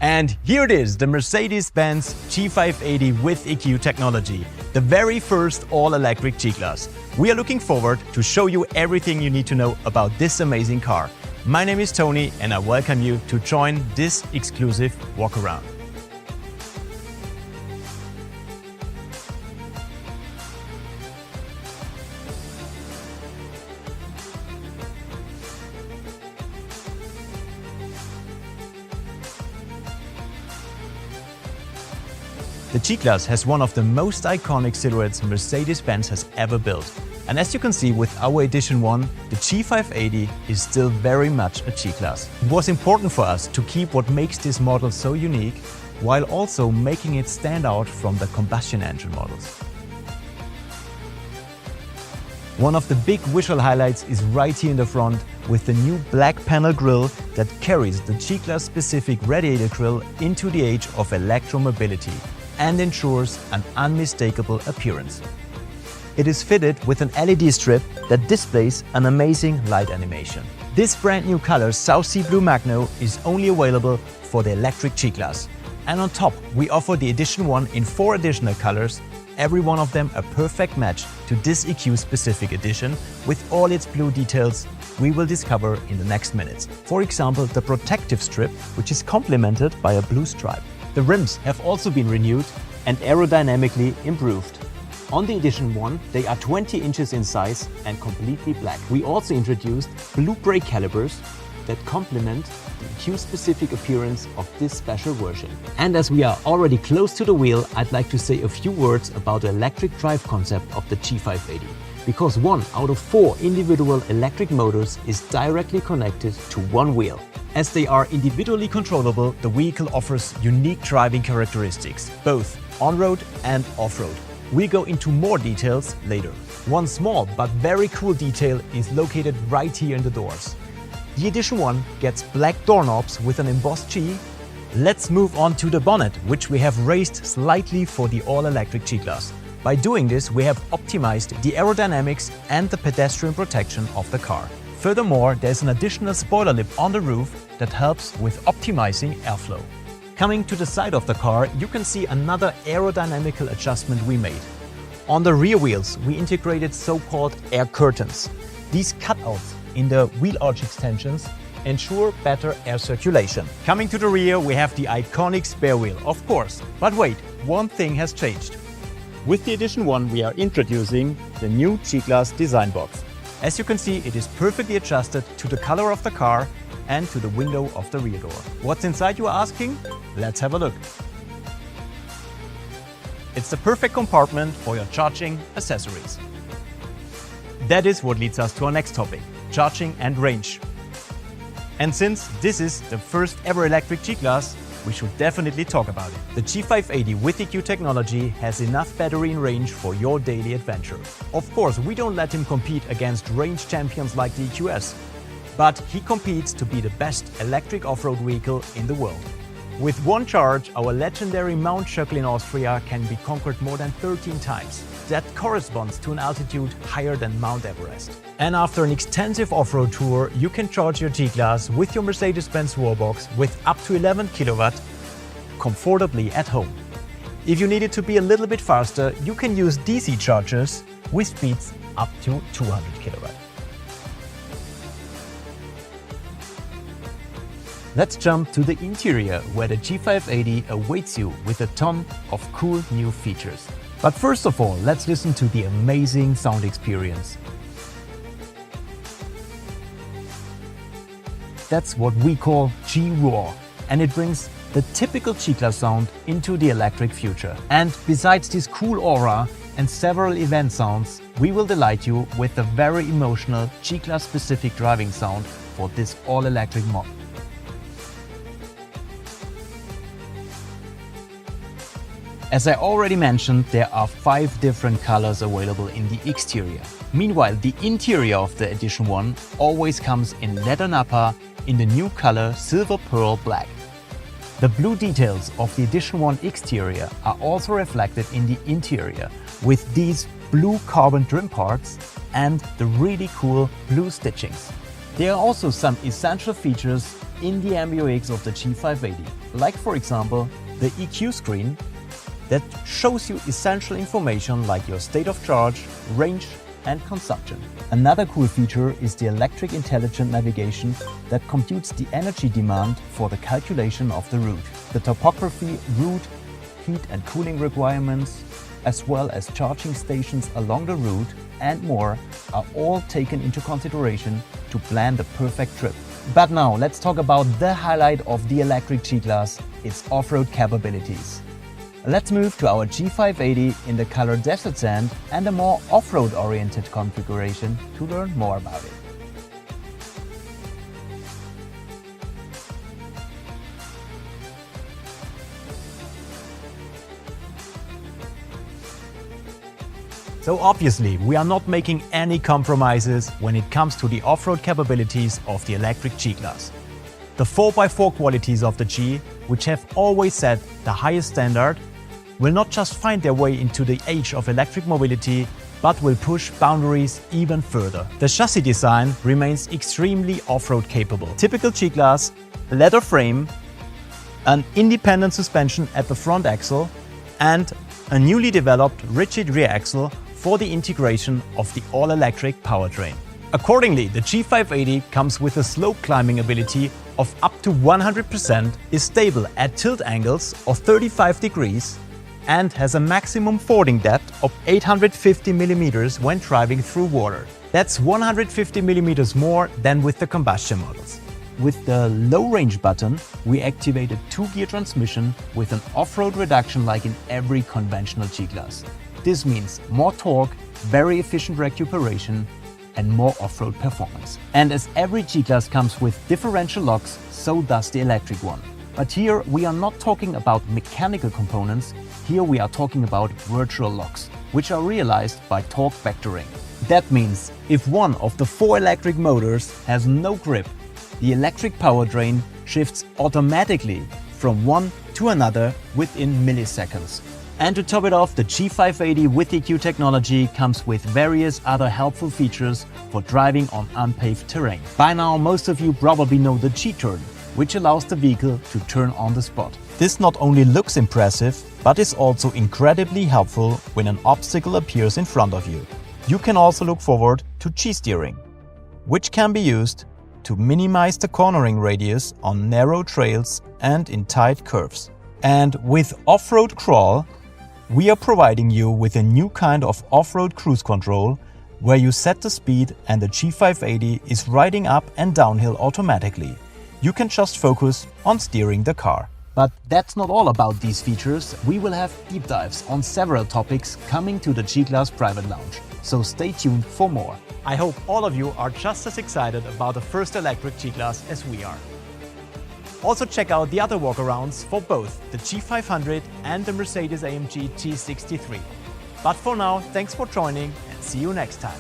And here it is, the Mercedes-Benz G580 with EQ technology, the very first all-electric G-Class. We are looking forward to show you everything you need to know about this amazing car. My name is Tony and I welcome you to join this exclusive walk-around. The G-Class has one of the most iconic silhouettes Mercedes-Benz has ever built. And as you can see with our Edition 1, the G580 is still very much a G-Class. It was important for us to keep what makes this model so unique, while also making it stand out from the combustion engine models. One of the big visual highlights is right here in the front with the new black panel grille that carries the G-Class specific radiator grille into the age of electromobility and ensures an unmistakable appearance. It is fitted with an LED strip that displays an amazing light animation. This brand new color South Sea Blue Magno is only available for the electric G-Class. And on top we offer the Edition 1 in 4 additional colors, every one of them a perfect match to this EQ specific edition with all its blue details we will discover in the next minutes. For example, the protective strip, which is complemented by a blue stripe. The rims have also been renewed and aerodynamically improved. On the Edition 1, they are 20 inches in size and completely black. We also introduced blue brake calipers that complement the EQ-specific appearance of this special version. And as we are already close to the wheel, I'd like to say a few words about the electric drive concept of the G580. Because 1 out of 4 individual electric motors is directly connected to one wheel. As they are individually controllable, the vehicle offers unique driving characteristics, both on-road and off-road. We'll go into more details later. One small but very cool detail is located right here in the doors. The Edition 1 gets black doorknobs with an embossed G. Let's move on to the bonnet, which we have raised slightly for the all-electric G-Class. By doing this, we have optimized the aerodynamics and the pedestrian protection of the car. Furthermore, there's an additional spoiler lip on the roof that helps with optimizing airflow. Coming to the side of the car, you can see another aerodynamical adjustment we made. On the rear wheels, we integrated so-called air curtains. These cutouts in the wheel arch extensions ensure better air circulation. Coming to the rear, we have the iconic spare wheel, of course. But wait, one thing has changed. With the Edition 1, we are introducing the new G-Class design box. As you can see, it is perfectly adjusted to the color of the car and to the window of the rear door. What's inside, you are asking? Let's have a look. It's the perfect compartment for your charging accessories. That is what leads us to our next topic, charging and range. And since this is the first ever electric G-Class, we should definitely talk about it. The G580 with EQ technology has enough battery in range for your daily adventure. Of course, we don't let him compete against range champions like the EQS, but he competes to be the best electric off-road vehicle in the world. With one charge, our legendary Mount Schöckl in Austria can be conquered more than 13 times. That corresponds to an altitude higher than Mount Everest. And after an extensive off-road tour, you can charge your G-Class with your Mercedes-Benz Wallbox with up to 11 kW comfortably at home. If you need it to be a little bit faster, you can use DC chargers with speeds up to 200 kW. Let's jump to the interior, where the G580 awaits you with a ton of cool new features. But first of all, let's listen to the amazing sound experience. That's what we call G-Roar, and it brings the typical G-Class sound into the electric future. And besides this cool aura and several event sounds, we will delight you with the very emotional G-Class specific driving sound for this all-electric model. As I already mentioned, there are 5 different colors available in the exterior. Meanwhile, the interior of the Edition 1 always comes in leather nappa in the new color Silver Pearl Black. The blue details of the Edition 1 exterior are also reflected in the interior with these blue carbon trim parts and the really cool blue stitchings. There are also some essential features in the MBUX of the G580, like for example the EQ screen that shows you essential information like your state of charge, range and consumption. Another cool feature is the electric intelligent navigation that computes the energy demand for the calculation of the route. The topography, route, heat and cooling requirements, as well as charging stations along the route and more are all taken into consideration to plan the perfect trip. But now let's talk about the highlight of the electric G-Class, its off-road capabilities. Let's move to our G580 in the color desert sand and a more off-road oriented configuration to learn more about it. So obviously, we are not making any compromises when it comes to the off-road capabilities of the electric G-Class. The 4x4 qualities of the G, which have always set the highest standard, will not just find their way into the age of electric mobility, but will push boundaries even further. The chassis design remains extremely off-road capable. Typical G-Class, leather frame, an independent suspension at the front axle, and a newly developed rigid rear axle for the integration of the all-electric powertrain. Accordingly, the G580 comes with a slope climbing ability of up to 100%, is stable at tilt angles of 35 degrees, and has a maximum fording depth of 850 mm when driving through water. That's 150 mm more than with the combustion models. With the low range button, we activate a 2-gear transmission with an off-road reduction like in every conventional G-Class. This means more torque, very efficient recuperation, and more off-road performance. And as every G-Class comes with differential locks, so does the electric one. But here we are not talking about mechanical components, here we are talking about virtual locks, which are realized by torque vectoring. That means if one of the 4 electric motors has no grip, the electric powertrain shifts automatically from one to another within milliseconds. And to top it off, the G580 with EQ technology comes with various other helpful features for driving on unpaved terrain. By now, most of you probably know the G-turn, which allows the vehicle to turn on the spot. This not only looks impressive, but is also incredibly helpful when an obstacle appears in front of you. You can also look forward to G-steering, which can be used to minimize the cornering radius on narrow trails and in tight curves. And with off-road crawl, we are providing you with a new kind of off-road cruise control where you set the speed and the G580 is riding up and downhill automatically. You can just focus on steering the car. But that's not all about these features. We will have deep dives on several topics coming to the G-Class private lounge. So stay tuned for more. I hope all of you are just as excited about the first electric G-Class as we are. Also check out the other walkarounds for both the G500 and the Mercedes-AMG G63. But for now, thanks for joining and see you next time.